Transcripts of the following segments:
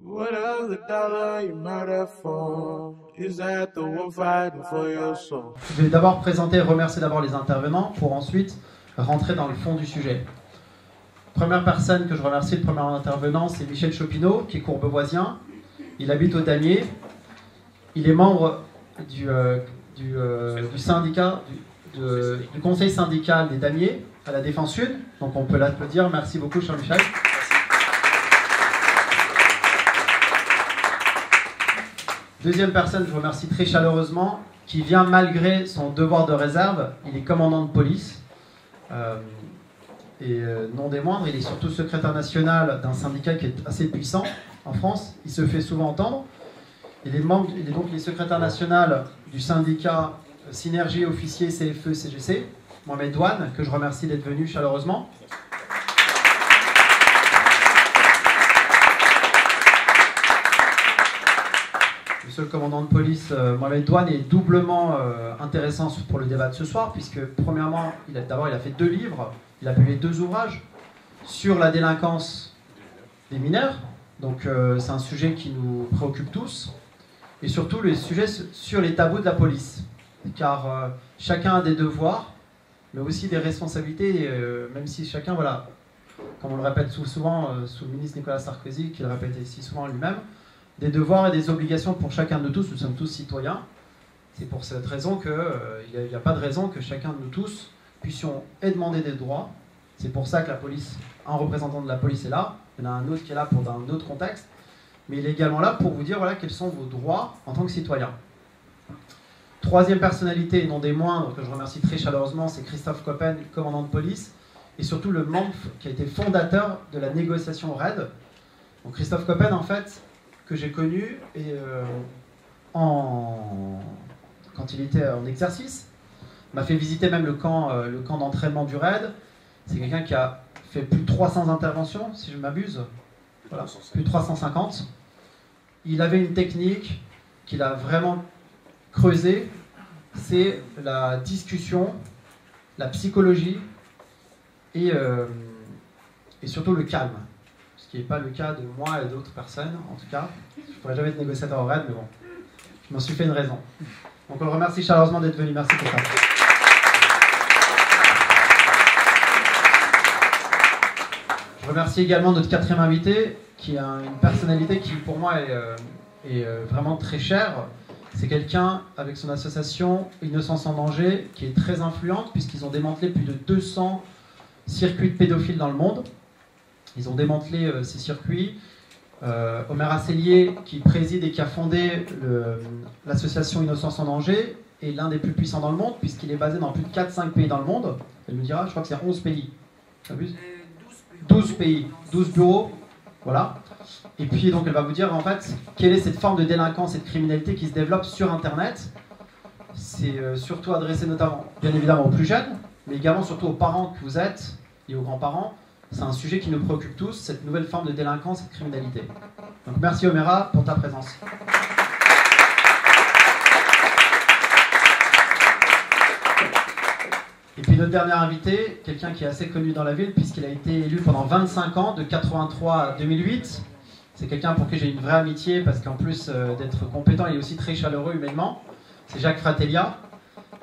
What other dollar you murder for? Is that the one fighting for your soul? Je vais d'abord présenter et remercier d'abord les intervenants pour ensuite rentrer dans le fond du sujet. Première personne que je remercie, le premier intervenant, c'est Michel Chopineau, qui est courbevoisien. Il habite au Damier. Il est membre du syndicat, du conseil syndical des Damiers à la Défense Sud. Donc on peut l'applaudir. Merci beaucoup, Jean-Michel. Deuxième personne que je remercie très chaleureusement, qui vient malgré son devoir de réserve. Il est commandant de police. Non des moindres, il est surtout secrétaire national d'un syndicat qui est assez puissant en France. Il se fait souvent entendre. Il est donc secrétaire national du syndicat Synergie Officiers CFE-CGC, Mohamed Douane, que je remercie d'être venu chaleureusement. Monsieur le commandant de police, Mohamed Douane, est doublement intéressant pour le débat de ce soir, puisque premièrement, il a fait 2 livres, il a publié 2 ouvrages sur la délinquance des mineurs, donc c'est un sujet qui nous préoccupe tous, et surtout le sujet sur les tabous de la police, car chacun a des devoirs, mais aussi des responsabilités, même si chacun, voilà, comme on le répète souvent sous le ministre Nicolas Sarkozy, qui le répétait si souvent lui-même, des devoirs et des obligations pour chacun de nous tous. Nous sommes tous citoyens. C'est pour cette raison qu'il n'y a pas de raison que chacun de nous tous puissions demander des droits. C'est pour ça que la police, un représentant de la police est là. Il y en a un autre qui est là pour un autre contexte. Mais il est également là pour vous dire voilà, quels sont vos droits en tant que citoyen. Troisième personnalité, et non des moindres, que je remercie très chaleureusement, c'est Christophe Coppen, commandant de police, et surtout le membre qui a été fondateur de la négociation RAID. Donc Christophe Coppen, en fait, que j'ai connu quand il était en exercice, m'a fait visiter même le camp d'entraînement du RAID. C'est quelqu'un qui a fait plus de 300 interventions, si je ne m'abuse, voilà, plus de 350. Il avait une technique qu'il a vraiment creusée, c'est la discussion, la psychologie et surtout le calme. Ce qui n'est pas le cas de moi et d'autres personnes, en tout cas. Je ne pourrais jamais être négociateur au RAID, mais bon, je m'en suis fait une raison. Donc on le remercie chaleureusement d'être venu. Merci pour ça. Je remercie également notre 4e invité, qui a une personnalité qui, pour moi, est vraiment très chère. C'est quelqu'un, avec son association Innocence en danger, qui est très influente, puisqu'ils ont démantelé plus de 200 circuits de pédophiles dans le monde. Ils ont démantelé ces circuits. Omer Assélier, qui préside et qui a fondé l'association Innocence en danger, est l'un des plus puissants dans le monde, puisqu'il est basé dans plus de 4-5 pays dans le monde. Elle me dira, je crois que c'est 11 pays. 12 pays, 12 bureaux. Voilà. Et puis, donc, elle va vous dire, en fait, quelle est cette forme de délinquance, cette criminalité qui se développe sur Internet. C'est surtout adressé notamment, bien évidemment, aux plus jeunes, mais également surtout aux parents que vous êtes et aux grands-parents. C'est un sujet qui nous préoccupe tous, cette nouvelle forme de délinquance et de criminalité. Donc merci Omera pour ta présence. Et puis notre dernier invité, quelqu'un qui est assez connu dans la ville puisqu'il a été élu pendant 25 ans, de 83 à 2008. C'est quelqu'un pour qui j'ai une vraie amitié parce qu'en plus d'être compétent, il est aussi très chaleureux humainement. C'est Jacques Fratellia,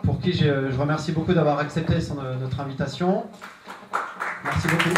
pour qui je remercie beaucoup d'avoir accepté notre invitation. Merci beaucoup.